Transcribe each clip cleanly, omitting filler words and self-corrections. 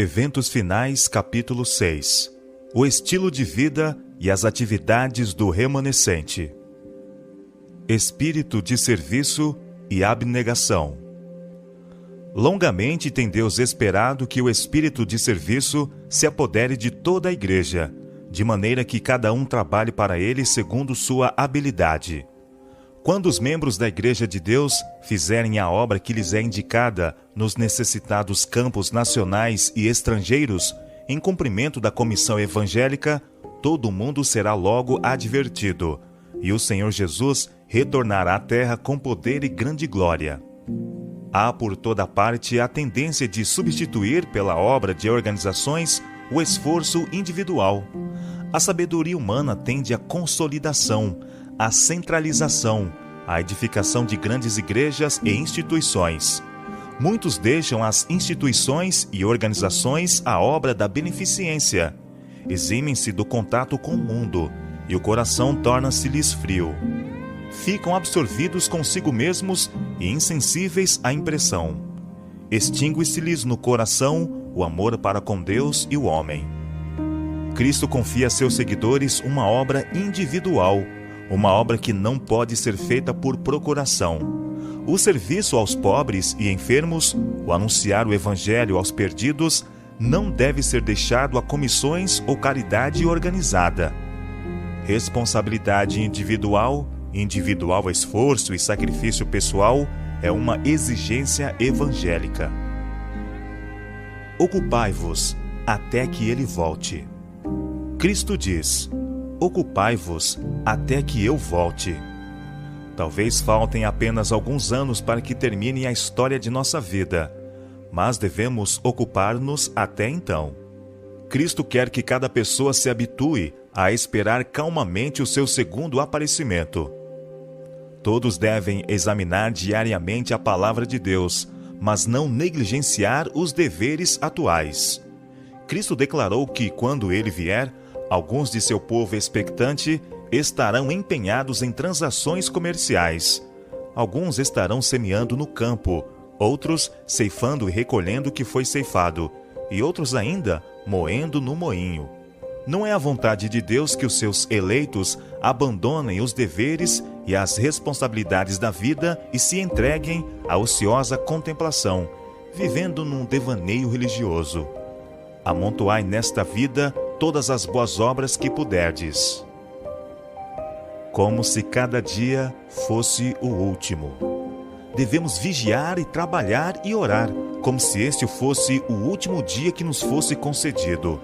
Eventos Finais, capítulo 6. O estilo de vida e as atividades do remanescente. Espírito de serviço e abnegação. Longamente tem Deus esperado que o espírito de serviço se apodere de toda a igreja, de maneira que cada um trabalhe para ele segundo sua habilidade. Quando os membros da Igreja de Deus fizerem a obra que lhes é indicada nos necessitados campos nacionais e estrangeiros, em cumprimento da comissão evangélica, todo mundo será logo advertido, e o Senhor Jesus retornará à terra com poder e grande glória. Há por toda parte a tendência de substituir pela obra de organizações o esforço individual. A sabedoria humana tende à consolidação, à centralização, à edificação de grandes igrejas e instituições. Muitos deixam as instituições e organizações à obra da beneficência. Eximem-se do contato com o mundo, e o coração torna-se-lhes frio. Ficam absorvidos consigo mesmos e insensíveis à impressão. Extingue-se-lhes no coração o amor para com Deus e o homem. Cristo confia a seus seguidores uma obra individual, uma obra que não pode ser feita por procuração. O serviço aos pobres e enfermos, o anunciar o evangelho aos perdidos, não deve ser deixado a comissões ou caridade organizada. Responsabilidade individual esforço e sacrifício pessoal é uma exigência evangélica. Ocupai-vos até que ele volte. Cristo diz: ocupai-vos até que eu volte. Talvez faltem apenas alguns anos para que termine a história de nossa vida, mas devemos ocupar-nos até então. Cristo quer que cada pessoa se habitue a esperar calmamente o seu segundo aparecimento. Todos devem examinar diariamente a palavra de Deus, mas não negligenciar os deveres atuais. Cristo declarou que, quando ele vier, alguns de seu povo expectante estarão empenhados em transações comerciais. Alguns estarão semeando no campo, outros ceifando e recolhendo o que foi ceifado, e outros ainda moendo no moinho. Não é a vontade de Deus que os seus eleitos abandonem os deveres e as responsabilidades da vida e se entreguem à ociosa contemplação, vivendo num devaneio religioso. Amontoai nesta vida todas as boas obras que puderdes, como se cada dia fosse o último. Devemos vigiar e trabalhar e orar, como se este fosse o último dia que nos fosse concedido.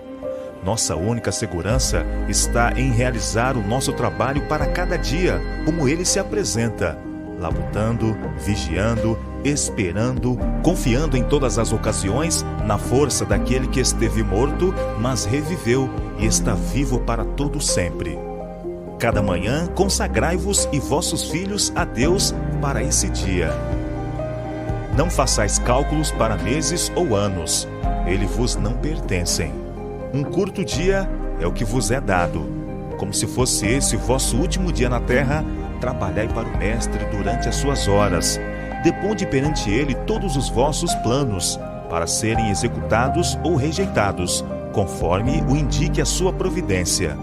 Nossa única segurança está em realizar o nosso trabalho para cada dia, como ele se apresenta, labutando, vigiando, esperando, confiando em todas as ocasiões na força daquele que esteve morto, mas reviveu e está vivo para todo sempre. Cada manhã consagrai-vos e vossos filhos a Deus para esse dia. Não façais cálculos para meses ou anos, eles vos não pertencem. Um curto dia é o que vos é dado. Como se fosse esse o vosso último dia na terra, trabalhai para o Mestre durante as suas horas. Deponde perante ele todos os vossos planos, para serem executados ou rejeitados, conforme o indique a sua providência.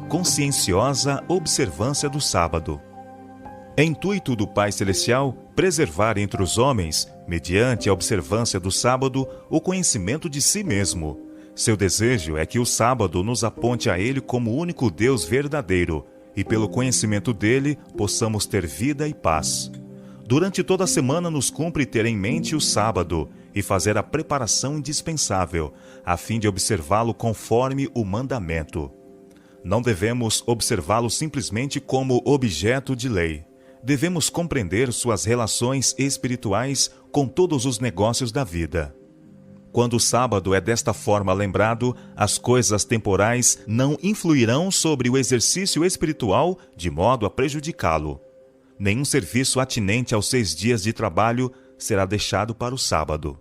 Conscienciosa observância do sábado. É intuito do Pai Celestial preservar entre os homens, mediante a observância do sábado, o conhecimento de si mesmo. Seu desejo é que o sábado nos aponte a ele como o único Deus verdadeiro, e pelo conhecimento dele possamos ter vida e paz. Durante toda a semana nos cumpre ter em mente o sábado e fazer a preparação indispensável, a fim de observá-lo conforme o mandamento. Não devemos observá-lo simplesmente como objeto de lei. Devemos compreender suas relações espirituais com todos os negócios da vida. Quando o sábado é desta forma lembrado, as coisas temporais não influirão sobre o exercício espiritual de modo a prejudicá-lo. Nenhum serviço atinente aos 6 dias de trabalho será deixado para o sábado.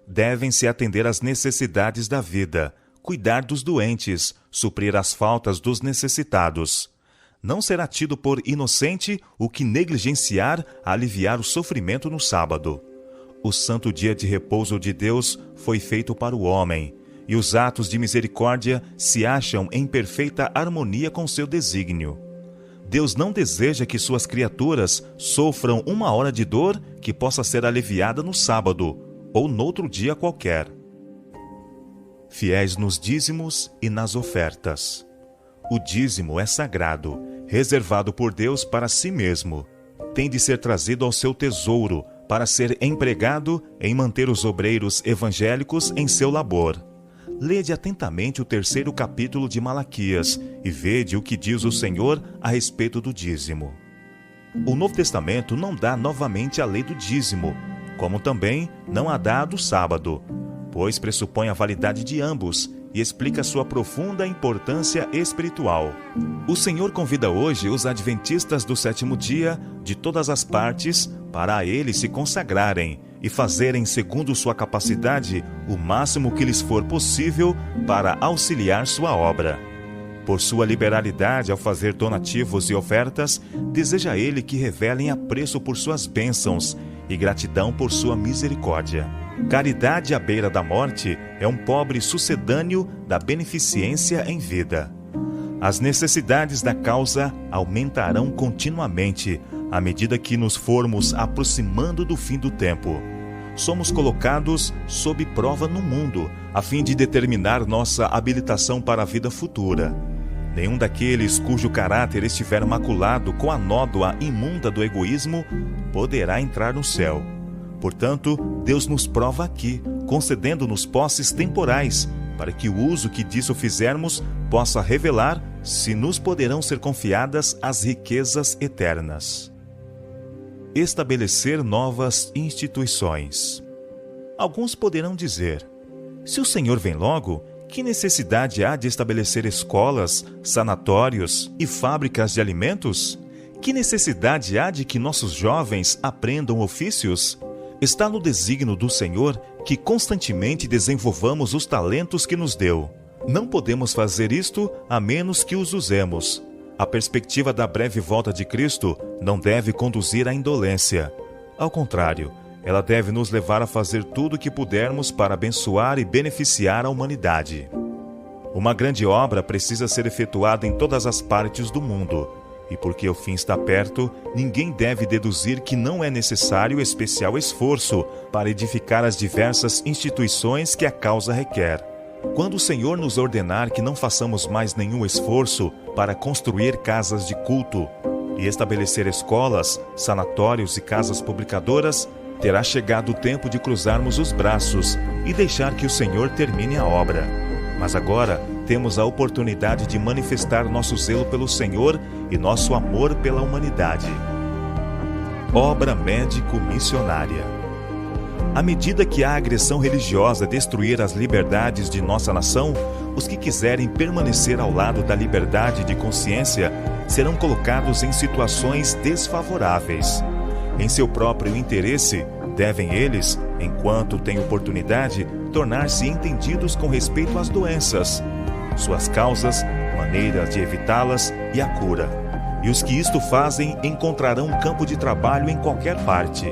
Devem-se atender às necessidades da vida, cuidar dos doentes, suprir as faltas dos necessitados. Não será tido por inocente o que negligenciar a aliviar o sofrimento no sábado. O santo dia de repouso de Deus foi feito para o homem, e os atos de misericórdia se acham em perfeita harmonia com seu desígnio. Deus não deseja que suas criaturas sofram uma hora de dor que possa ser aliviada no sábado ou noutro dia qualquer. Fiéis nos dízimos e nas ofertas. O dízimo é sagrado, reservado por Deus para si mesmo. Tem de ser trazido ao seu tesouro para ser empregado em manter os obreiros evangélicos em seu labor. Lede atentamente o 3º capítulo de Malaquias e vede o que diz o Senhor a respeito do dízimo. O Novo Testamento não dá novamente a lei do dízimo, como também não a dá a do sábado, pois pressupõe a validade de ambos e explica sua profunda importância espiritual. O Senhor convida hoje os adventistas do 7º dia de todas as partes para a Ele se consagrarem e fazerem, segundo sua capacidade, o máximo que lhes for possível para auxiliar sua obra. Por sua liberalidade ao fazer donativos e ofertas, deseja Ele que revelem apreço por suas bênçãos e gratidão por sua misericórdia. Caridade à beira da morte é um pobre sucedâneo da beneficência em vida. As necessidades da causa aumentarão continuamente à medida que nos formos aproximando do fim do tempo. Somos colocados sob prova no mundo, a fim de determinar nossa habilitação para a vida futura. Nenhum daqueles cujo caráter estiver maculado com a nódoa imunda do egoísmo poderá entrar no céu. Portanto, Deus nos prova aqui, concedendo-nos posses temporais, para que o uso que disso fizermos possa revelar se nos poderão ser confiadas as riquezas eternas. Estabelecer novas instituições. Alguns poderão dizer: se o Senhor vem logo, que necessidade há de estabelecer escolas, sanatórios e fábricas de alimentos? Que necessidade há de que nossos jovens aprendam ofícios? Está no desígnio do Senhor que constantemente desenvolvamos os talentos que nos deu. Não podemos fazer isto a menos que os usemos. A perspectiva da breve volta de Cristo não deve conduzir à indolência. Ao contrário, ela deve nos levar a fazer tudo o que pudermos para abençoar e beneficiar a humanidade. Uma grande obra precisa ser efetuada em todas as partes do mundo, e porque o fim está perto, ninguém deve deduzir que não é necessário especial esforço para edificar as diversas instituições que a causa requer. Quando o Senhor nos ordenar que não façamos mais nenhum esforço para construir casas de culto e estabelecer escolas, sanatórios e casas publicadoras, terá chegado o tempo de cruzarmos os braços e deixar que o Senhor termine a obra. Mas agora temos a oportunidade de manifestar nosso zelo pelo Senhor e nosso amor pela humanidade. Obra médico-missionária. À medida que a agressão religiosa destruir as liberdades de nossa nação, os que quiserem permanecer ao lado da liberdade de consciência serão colocados em situações desfavoráveis. Em seu próprio interesse, devem eles, enquanto têm oportunidade, tornar-se entendidos com respeito às doenças, suas causas, maneiras de evitá-las e a cura. E os que isto fazem encontrarão um campo de trabalho em qualquer parte.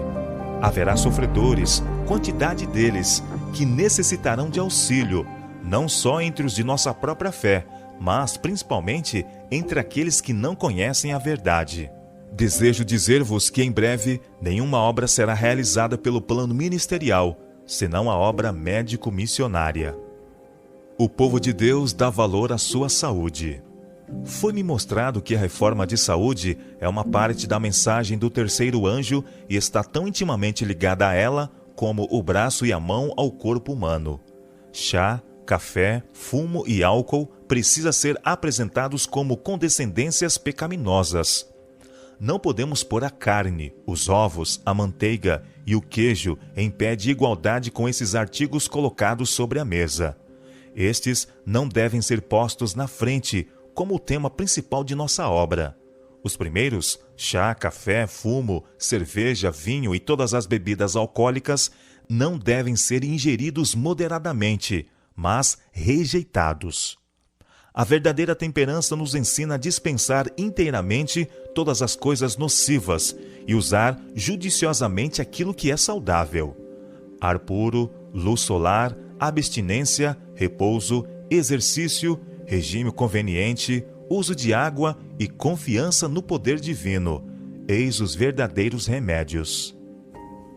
Haverá sofredores, quantidade deles, que necessitarão de auxílio, não só entre os de nossa própria fé, mas principalmente entre aqueles que não conhecem a verdade. Desejo dizer-vos que em breve nenhuma obra será realizada pelo plano ministerial, senão a obra médico-missionária. O povo de Deus dá valor à sua saúde. Foi-me mostrado que a reforma de saúde é uma parte da mensagem do terceiro anjo e está tão intimamente ligada a ela como o braço e a mão ao corpo humano. Chá, café, fumo e álcool precisam ser apresentados como condescendências pecaminosas. Não podemos pôr a carne, os ovos, a manteiga e o queijo em pé de igualdade com esses artigos colocados sobre a mesa. Estes não devem ser postos na frente como o tema principal de nossa obra. Os primeiros, chá, café, fumo, cerveja, vinho e todas as bebidas alcoólicas, não devem ser ingeridos moderadamente, mas rejeitados. A verdadeira temperança nos ensina a dispensar inteiramente todas as coisas nocivas e usar judiciosamente aquilo que é saudável. ar puro, luz solar, abstinência, repouso, exercício, regime conveniente, uso de água e confiança no poder divino. Eis os verdadeiros remédios.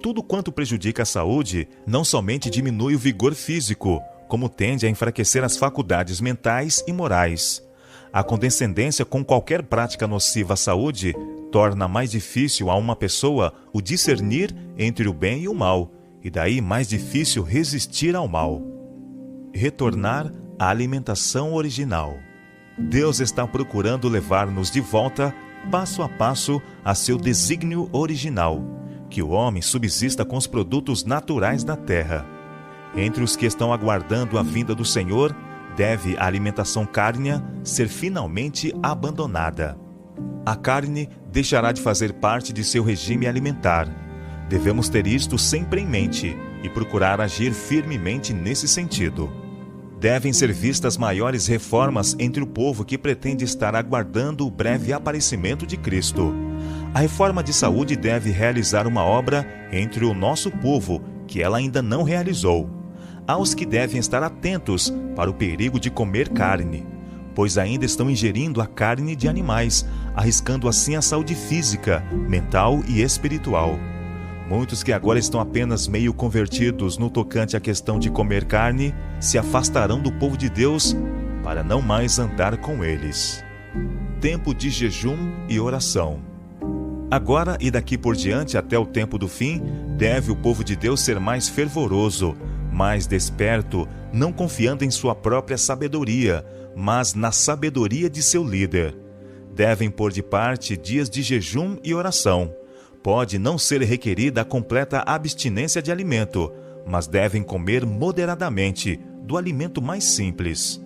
Tudo quanto prejudica a saúde não somente diminui o vigor físico, como tende a enfraquecer as faculdades mentais e morais. A condescendência com qualquer prática nociva à saúde torna mais difícil a uma pessoa o discernir entre o bem e o mal, e daí mais difícil resistir ao mal. Retornar à alimentação original. Deus está procurando levar-nos de volta, passo a passo, a seu desígnio original, que o homem subsista com os produtos naturais da terra. Entre os que estão aguardando a vinda do Senhor, deve a alimentação cárnea ser finalmente abandonada. A carne deixará de fazer parte de seu regime alimentar. Devemos ter isto sempre em mente e procurar agir firmemente nesse sentido. Devem ser vistas maiores reformas entre o povo que pretende estar aguardando o breve aparecimento de Cristo. A reforma de saúde deve realizar uma obra entre o nosso povo que ela ainda não realizou. Há os que devem estar atentos para o perigo de comer carne, pois ainda estão ingerindo a carne de animais, arriscando assim a saúde física, mental e espiritual. Muitos que agora estão apenas meio convertidos no tocante à questão de comer carne, se afastarão do povo de Deus para não mais andar com eles. Tempo de jejum e oração. Agora e daqui por diante até o tempo do fim, deve o povo de Deus ser mais fervoroso, mais desperto, não confiando em sua própria sabedoria, mas na sabedoria de seu líder. Devem pôr de parte dias de jejum e oração. Pode não ser requerida a completa abstinência de alimento, mas devem comer moderadamente do alimento mais simples.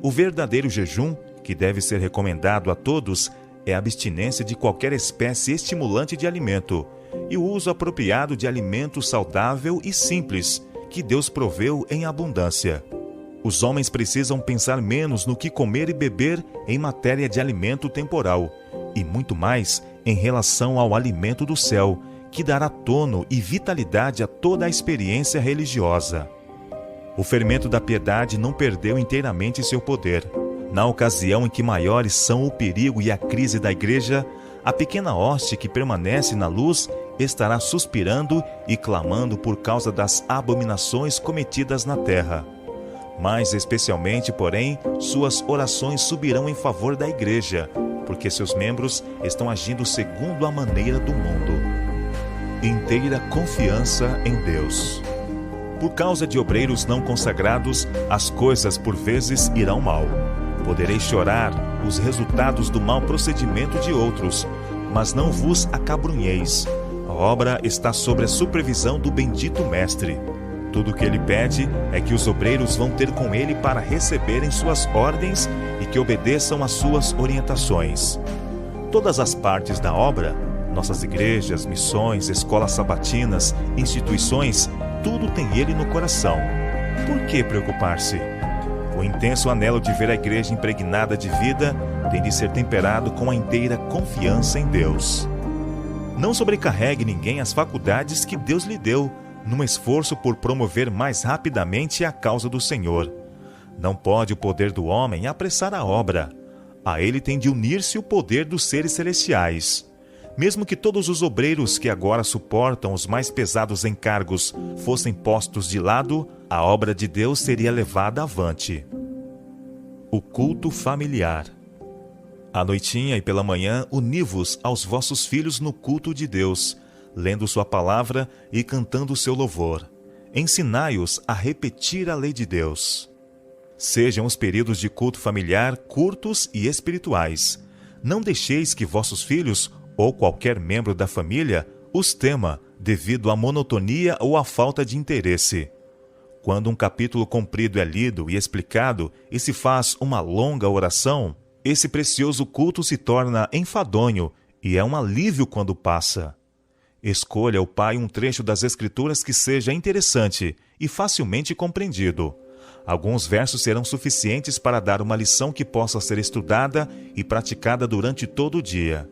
O verdadeiro jejum, que deve ser recomendado a todos, é a abstinência de qualquer espécie estimulante de alimento e o uso apropriado de alimento saudável e simples, que Deus proveu em abundância. Os homens precisam pensar menos no que comer e beber em matéria de alimento temporal, e muito mais em relação ao alimento do céu, que dará tono e vitalidade a toda a experiência religiosa. O fermento da piedade não perdeu inteiramente seu poder. Na ocasião em que maiores são o perigo e a crise da igreja, a pequena hoste que permanece na luz estará suspirando e clamando por causa das abominações cometidas na terra. Mais especialmente, porém, suas orações subirão em favor da igreja, porque seus membros estão agindo segundo a maneira do mundo. Inteira confiança em Deus. Por causa de obreiros não consagrados, as coisas por vezes irão mal. Podereis chorar os resultados do mau procedimento de outros, mas não vos acabrunheis. A obra está sob a supervisão do bendito Mestre. Tudo o que ele pede é que os obreiros vão ter com ele para receberem suas ordens e que obedeçam às suas orientações. Todas as partes da obra, nossas igrejas, missões, escolas sabatinas, instituições, tudo tem ele no coração. Por que preocupar-se? O intenso anelo de ver a igreja impregnada de vida tem de ser temperado com a inteira confiança em Deus. Não sobrecarregue ninguém as faculdades que Deus lhe deu, num esforço por promover mais rapidamente a causa do Senhor. Não pode o poder do homem apressar a obra. A ele tem de unir-se o poder dos seres celestiais. Mesmo que todos os obreiros que agora suportam os mais pesados encargos fossem postos de lado, a obra de Deus seria levada avante. O culto familiar. À noitinha e pela manhã, uni-vos aos vossos filhos no culto de Deus, lendo sua palavra e cantando seu louvor. Ensinai-os a repetir a lei de Deus. Sejam os períodos de culto familiar curtos e espirituais. Não deixeis que vossos filhos ou qualquer membro da família os tema devido à monotonia ou à falta de interesse. Quando um capítulo comprido é lido e explicado e se faz uma longa oração, esse precioso culto se torna enfadonho e é um alívio quando passa. Escolha o pai um trecho das Escrituras que seja interessante e facilmente compreendido. Alguns versos serão suficientes para dar uma lição que possa ser estudada e praticada durante todo o dia.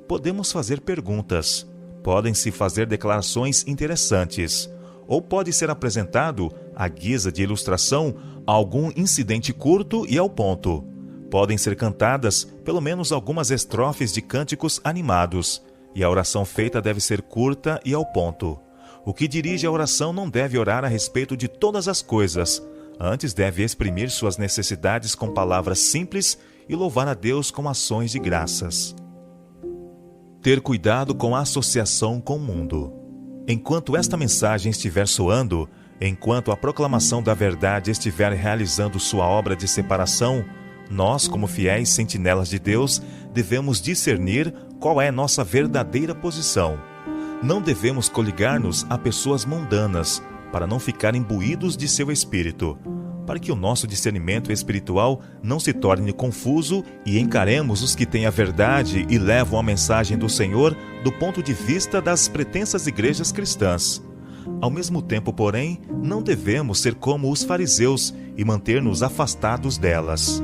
Podemos fazer perguntas. Podem-se fazer declarações interessantes. ou pode ser apresentado, à guisa de ilustração, algum incidente curto e ao ponto. Podem ser cantadas pelo menos algumas estrofes de cânticos animados, e a oração feita deve ser curta e ao ponto. O que dirige a oração não deve orar a respeito de todas as coisas, antes deve exprimir suas necessidades com palavras simples e louvar a Deus com ações de graças. Ter cuidado com a associação com o mundo. Enquanto esta mensagem estiver soando, enquanto a proclamação da verdade estiver realizando sua obra de separação, nós, como fiéis sentinelas de Deus, devemos discernir qual é nossa verdadeira posição. Não devemos coligar-nos a pessoas mundanas, para não ficar imbuídos de seu espírito, para que o nosso discernimento espiritual não se torne confuso e encaremos os que têm a verdade e levam a mensagem do Senhor do ponto de vista das pretensas igrejas cristãs. Ao mesmo tempo, porém, não devemos ser como os fariseus e manter-nos afastados delas.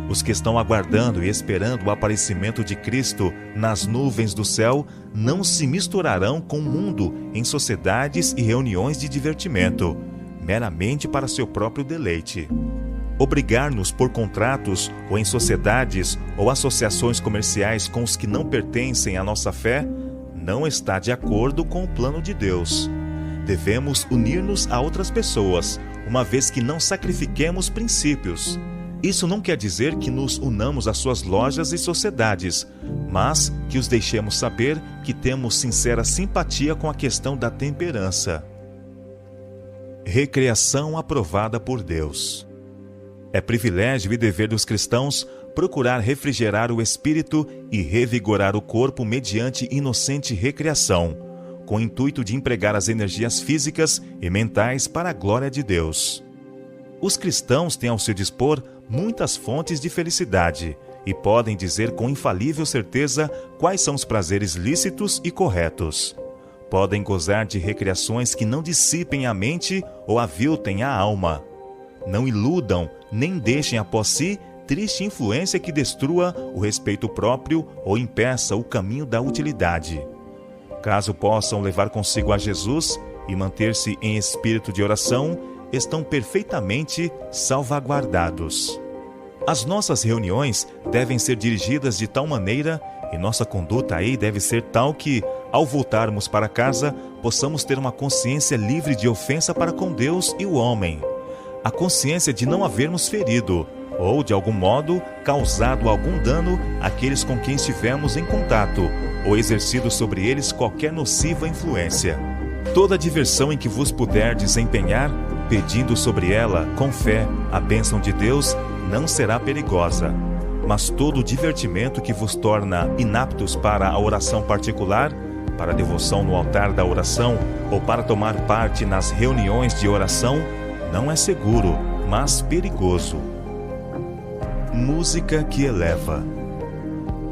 Os que estão aguardando e esperando o aparecimento de Cristo nas nuvens do céu não se misturarão com o mundo em sociedades e reuniões de divertimento, meramente para seu próprio deleite. Obrigar-nos por contratos ou em sociedades ou associações comerciais com os que não pertencem à nossa fé não está de acordo com o plano de Deus. Devemos unir-nos a outras pessoas, uma vez que não sacrifiquemos princípios. Isso não quer dizer que nos unamos às suas lojas e sociedades, mas que os deixemos saber que temos sincera simpatia com a questão da temperança. Recreação aprovada por Deus. É privilégio e dever dos cristãos procurar refrigerar o espírito e revigorar o corpo mediante inocente recreação, com o intuito de empregar as energias físicas e mentais para a glória de Deus. Os cristãos têm ao seu dispor muitas fontes de felicidade e podem dizer com infalível certeza quais são os prazeres lícitos e corretos. Podem gozar de recreações que não dissipem a mente ou aviltem a alma. Não iludam, nem deixem após si triste influência que destrua o respeito próprio ou impeça o caminho da utilidade. Caso possam levar consigo a Jesus e manter-se em espírito de oração, estão perfeitamente salvaguardados. As nossas reuniões devem ser dirigidas de tal maneira e nossa conduta aí deve ser tal que, ao voltarmos para casa, possamos ter uma consciência livre de ofensa para com Deus e o homem. A consciência de não havermos ferido ou, de algum modo, causado algum dano àqueles com quem estivemos em contato ou exercido sobre eles qualquer nociva influência. Toda diversão em que vos puder desempenhar, pedindo sobre ela, com fé, a bênção de Deus, não será perigosa. Mas todo divertimento que vos torna inaptos para a oração particular, para a devoção no altar da oração ou para tomar parte nas reuniões de oração, não é seguro, mas perigoso. Música que eleva.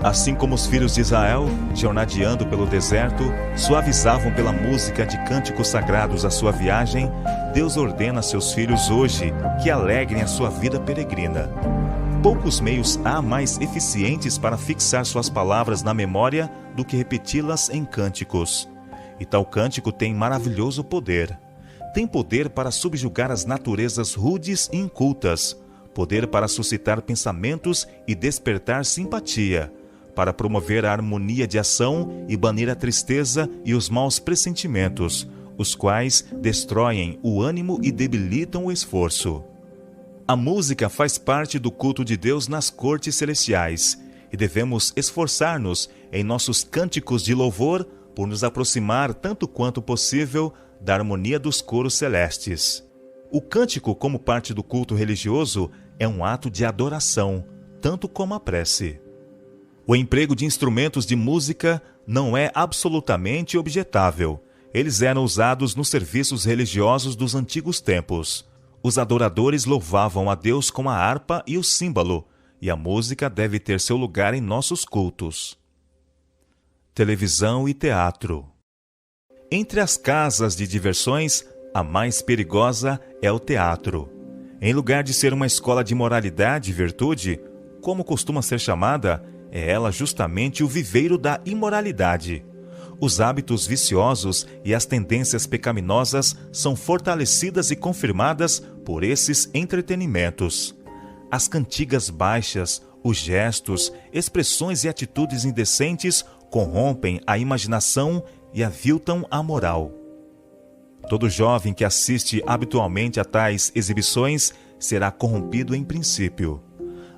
Assim como os filhos de Israel, jornadeando pelo deserto, suavizavam pela música de cânticos sagrados a sua viagem, Deus ordena a seus filhos hoje que alegrem a sua vida peregrina. Poucos meios há mais eficientes para fixar suas palavras na memória do que repeti-las em cânticos. E tal cântico tem maravilhoso poder. Tem poder para subjugar as naturezas rudes e incultas, poder para suscitar pensamentos e despertar simpatia, para promover a harmonia de ação e banir a tristeza e os maus pressentimentos, os quais destroem o ânimo e debilitam o esforço. A música faz parte do culto de Deus nas cortes celestiais, e devemos esforçar-nos em nossos cânticos de louvor por nos aproximar tanto quanto possível da harmonia dos coros celestes. O cântico, como parte do culto religioso, é um ato de adoração, tanto como a prece. O emprego de instrumentos de música não é absolutamente objetável. Eles eram usados nos serviços religiosos dos antigos tempos. Os adoradores louvavam a Deus com a harpa e o símbolo, e a música deve ter seu lugar em nossos cultos. Televisão e teatro. Entre as casas de diversões, a mais perigosa é o teatro. Em lugar de ser uma escola de moralidade e virtude, como costuma ser chamada, é ela justamente o viveiro da imoralidade. Os hábitos viciosos e as tendências pecaminosas são fortalecidas e confirmadas por esses entretenimentos. As cantigas baixas, os gestos, expressões e atitudes indecentes corrompem a imaginação e aviltam a moral. Todo jovem que assiste habitualmente a tais exibições será corrompido em princípio.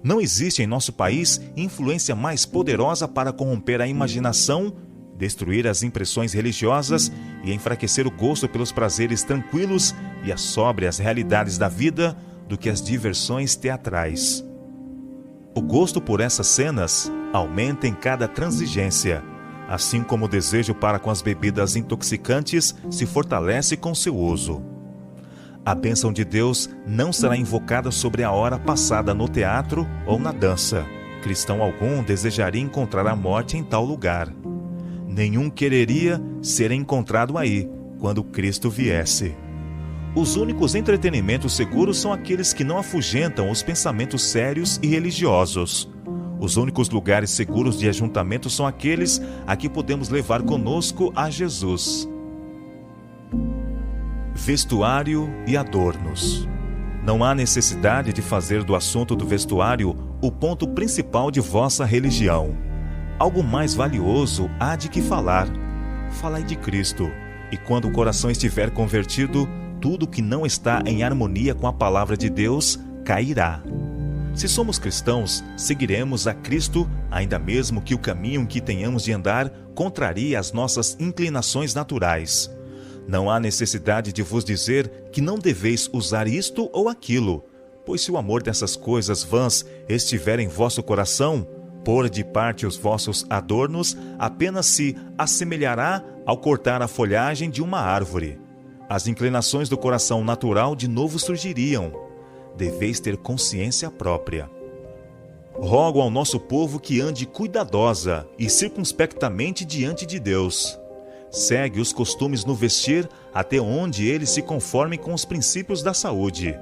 Não existe em nosso país influência mais poderosa para corromper a imaginação, destruir as impressões religiosas e enfraquecer o gosto pelos prazeres tranquilos e as sóbrias realidades da vida do que as diversões teatrais. O gosto por essas cenas aumenta em cada transigência, assim como o desejo para com as bebidas intoxicantes se fortalece com seu uso. A bênção de Deus não será invocada sobre a hora passada no teatro ou na dança. Cristão algum desejaria encontrar a morte em tal lugar. Nenhum quereria ser encontrado aí, quando Cristo viesse. Os únicos entretenimentos seguros são aqueles que não afugentam os pensamentos sérios e religiosos. Os únicos lugares seguros de ajuntamento são aqueles a que podemos levar conosco a Jesus. Vestuário e adornos. Não há necessidade de fazer do assunto do vestuário o ponto principal de vossa religião. Algo mais valioso há de que falar. Falai de Cristo, e quando o coração estiver convertido, tudo que não está em harmonia com a palavra de Deus cairá. Se somos cristãos, seguiremos a Cristo, ainda mesmo que o caminho em que tenhamos de andar contrarie as nossas inclinações naturais. Não há necessidade de vos dizer que não deveis usar isto ou aquilo, pois se o amor dessas coisas vãs estiver em vosso coração, pôr de parte os vossos adornos apenas se assemelhará ao cortar a folhagem de uma árvore. As inclinações do coração natural de novo surgiriam. Deveis ter consciência própria. Rogo ao nosso povo que ande cuidadosa e circunspectamente diante de Deus. Segue os costumes no vestir até onde eles se conformem com os princípios da saúde.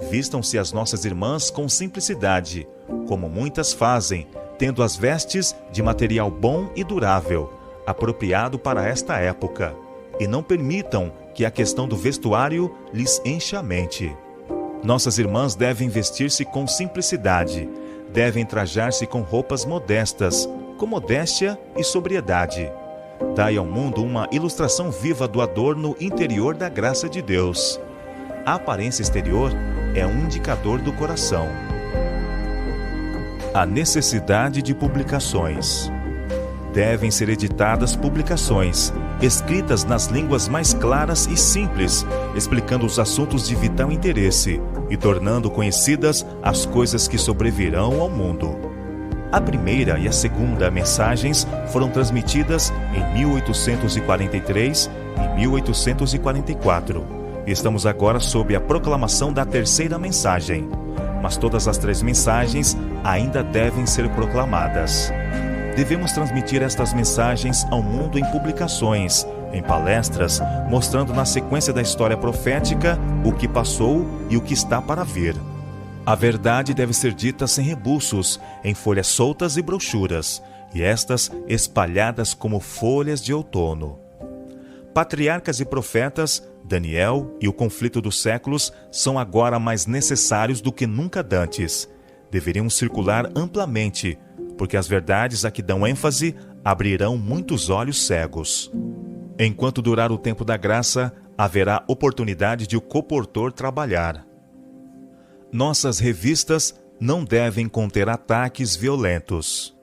Vistam-se as nossas irmãs com simplicidade, como muitas fazem, tendo as vestes de material bom e durável, apropriado para esta época, e não permitam que a questão do vestuário lhes encha a mente. Nossas irmãs devem vestir-se com simplicidade, devem trajar-se com roupas modestas, com modéstia e sobriedade. Dai ao mundo uma ilustração viva do adorno interior da graça de Deus. A aparência exterior é um indicador do coração. A necessidade de publicações. Devem ser editadas publicações, escritas nas línguas mais claras e simples, explicando os assuntos de vital interesse e tornando conhecidas as coisas que sobrevirão ao mundo. A primeira e a segunda mensagens foram transmitidas em 1843 e 1844. Estamos agora sob a proclamação da terceira mensagem, mas todas as três mensagens ainda devem ser proclamadas. Devemos transmitir estas mensagens ao mundo em publicações, em palestras, mostrando na sequência da história profética o que passou e o que está para vir. A verdade deve ser dita sem rebuços, em folhas soltas e brochuras, e estas espalhadas como folhas de outono. Patriarcas e profetas, Daniel e o conflito dos séculos são agora mais necessários do que nunca dantes. Deveriam circular amplamente, porque as verdades a que dão ênfase abrirão muitos olhos cegos. Enquanto durar o tempo da graça, haverá oportunidade de o coportor trabalhar. Nossas revistas não devem conter ataques violentos.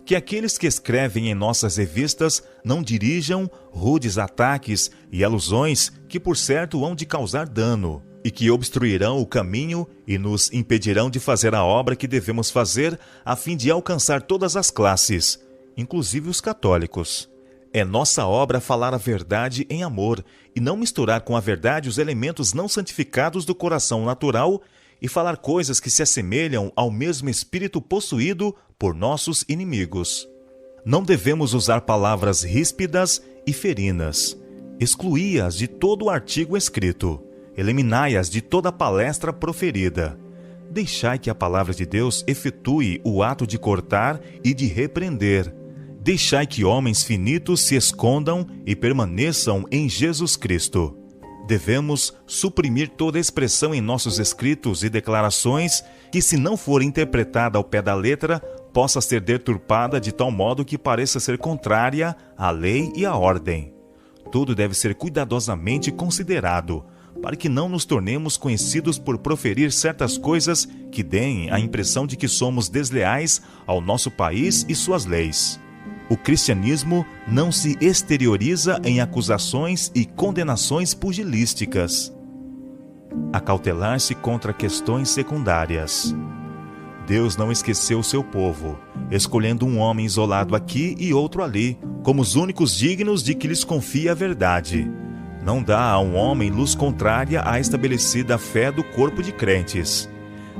Que aqueles que escrevem em nossas revistas não dirijam rudes ataques e alusões que por certo hão de causar dano, e que obstruirão o caminho e nos impedirão de fazer a obra que devemos fazer a fim de alcançar todas as classes, inclusive os católicos. É nossa obra falar a verdade em amor e não misturar com a verdade os elementos não santificados do coração natural e falar coisas que se assemelham ao mesmo espírito possuído por nossos inimigos. Não devemos usar palavras ríspidas e ferinas. Excluí-as de todo o artigo escrito. Eliminai-as de toda palestra proferida. Deixai que a palavra de Deus efetue o ato de cortar e de repreender. Deixai que homens finitos se escondam e permaneçam em Jesus Cristo. Devemos suprimir toda expressão em nossos escritos e declarações que, se não for interpretada ao pé da letra, possa ser deturpada de tal modo que pareça ser contrária à lei e à ordem. Tudo deve ser cuidadosamente considerado, para que não nos tornemos conhecidos por proferir certas coisas que deem a impressão de que somos desleais ao nosso país e suas leis. O cristianismo não se exterioriza em acusações e condenações pugilísticas. Acautelar-se contra questões secundárias. Deus não esqueceu o seu povo, escolhendo um homem isolado aqui e outro ali, como os únicos dignos de que lhes confie a verdade. Não dá a um homem luz contrária à estabelecida fé do corpo de crentes.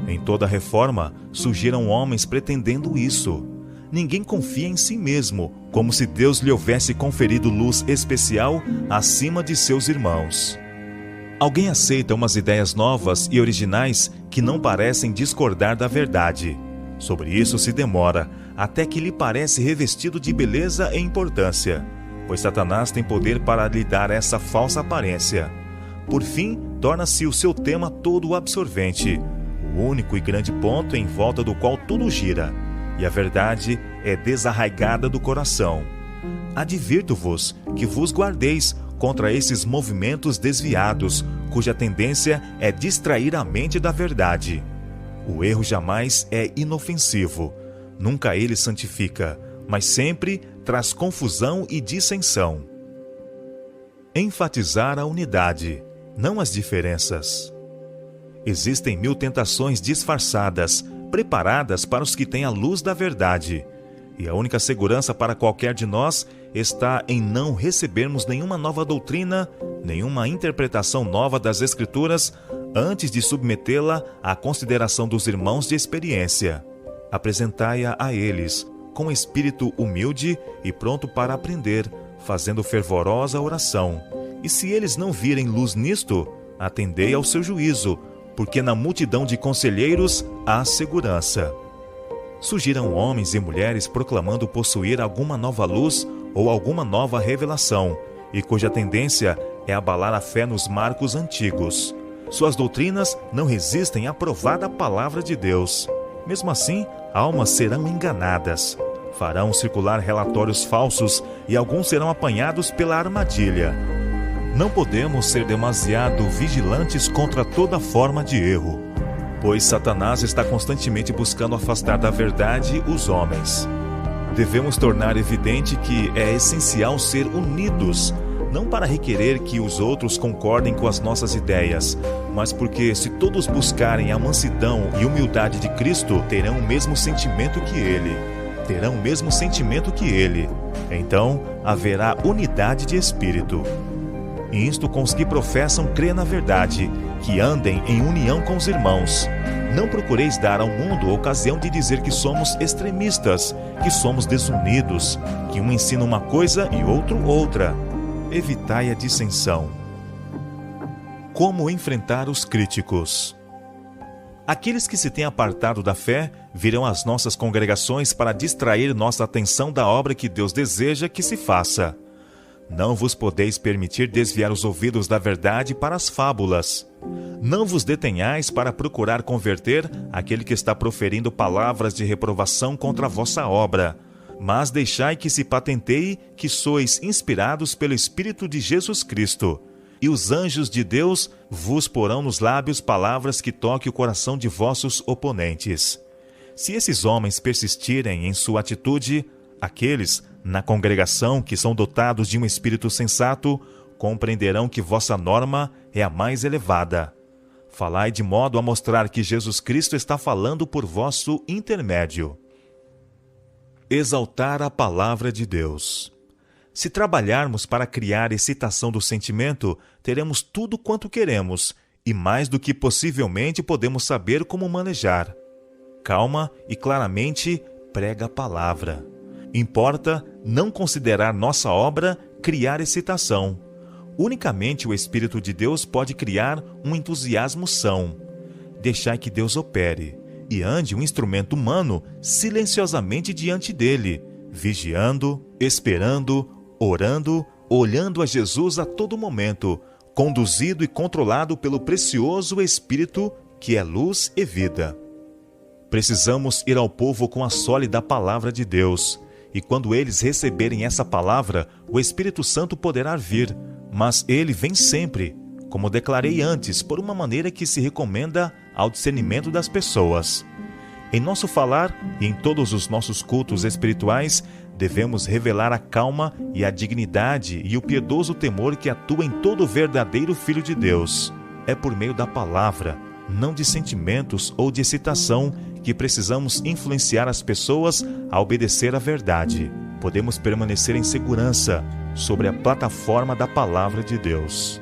Em toda reforma, surgiram homens pretendendo isso. Ninguém confia em si mesmo, como se Deus lhe houvesse conferido luz especial acima de seus irmãos. Alguém aceita umas ideias novas e originais que não parecem discordar da verdade. Sobre isso se demora, até que lhe parece revestido de beleza e importância, pois Satanás tem poder para lhe dar essa falsa aparência. Por fim, torna-se o seu tema todo absorvente, o único e grande ponto em volta do qual tudo gira, e a verdade é desarraigada do coração. Advirto-vos que vos guardeis contra esses movimentos desviados, cuja tendência é distrair a mente da verdade. O erro jamais é inofensivo, nunca ele santifica, mas sempre traz confusão e dissensão. Enfatizar a unidade, não as diferenças. Existem 1000 tentações disfarçadas, preparadas para os que têm a luz da verdade, e a única segurança para qualquer de nós está em não recebermos nenhuma nova doutrina, nenhuma interpretação nova das Escrituras, antes de submetê-la à consideração dos irmãos de experiência. Apresentai-a a eles, com espírito humilde e pronto para aprender, fazendo fervorosa oração. E se eles não virem luz nisto, atendei ao seu juízo, porque na multidão de conselheiros há segurança. Surgiram homens e mulheres proclamando possuir alguma nova luz ou alguma nova revelação, e cuja tendência é abalar a fé nos marcos antigos. Suas doutrinas não resistem à provada palavra de Deus. Mesmo assim, almas serão enganadas. Farão circular relatórios falsos e alguns serão apanhados pela armadilha. Não podemos ser demasiado vigilantes contra toda forma de erro, pois Satanás está constantemente buscando afastar da verdade os homens. Devemos tornar evidente que é essencial ser unidos, não para requerer que os outros concordem com as nossas ideias, mas porque, se todos buscarem a mansidão e humildade de Cristo, terão o mesmo sentimento que Ele. Então, haverá unidade de espírito. Insto com os que professam crer na verdade, que andem em união com os irmãos. Não procureis dar ao mundo ocasião de dizer que somos extremistas, que somos desunidos, que um ensina uma coisa e outro outra. Evitai a dissensão. Como enfrentar os críticos? Aqueles que se têm apartado da fé virão às nossas congregações para distrair nossa atenção da obra que Deus deseja que se faça. Não vos podeis permitir desviar os ouvidos da verdade para as fábulas. Não vos detenhais para procurar converter aquele que está proferindo palavras de reprovação contra a vossa obra, mas deixai que se patenteie que sois inspirados pelo Espírito de Jesus Cristo, e os anjos de Deus vos porão nos lábios palavras que toquem o coração de vossos oponentes. Se esses homens persistirem em sua atitude, aqueles na congregação que são dotados de um espírito sensato compreenderão que vossa norma é a mais elevada. Falai de modo a mostrar que Jesus Cristo está falando por vosso intermédio. Exaltar a palavra de Deus. Se trabalharmos para criar excitação do sentimento, teremos tudo quanto queremos e mais do que possivelmente podemos saber como manejar. Calma e claramente prega a palavra. Importa não considerar nossa obra criar excitação. Unicamente o Espírito de Deus pode criar um entusiasmo são. Deixai que Deus opere, e ande um instrumento humano silenciosamente diante dele, vigiando, esperando, orando, olhando a Jesus a todo momento, conduzido e controlado pelo precioso Espírito, que é luz e vida. Precisamos ir ao povo com a sólida palavra de Deus, e quando eles receberem essa palavra, o Espírito Santo poderá vir, mas ele vem sempre, como declarei antes, por uma maneira que se recomenda ao discernimento das pessoas. Em nosso falar e em todos os nossos cultos espirituais, devemos revelar a calma e a dignidade e o piedoso temor que atua em todo verdadeiro Filho de Deus. É por meio da palavra, não de sentimentos ou de excitação, que precisamos influenciar as pessoas a obedecer à verdade. Podemos permanecer em segurança sobre a plataforma da palavra de Deus.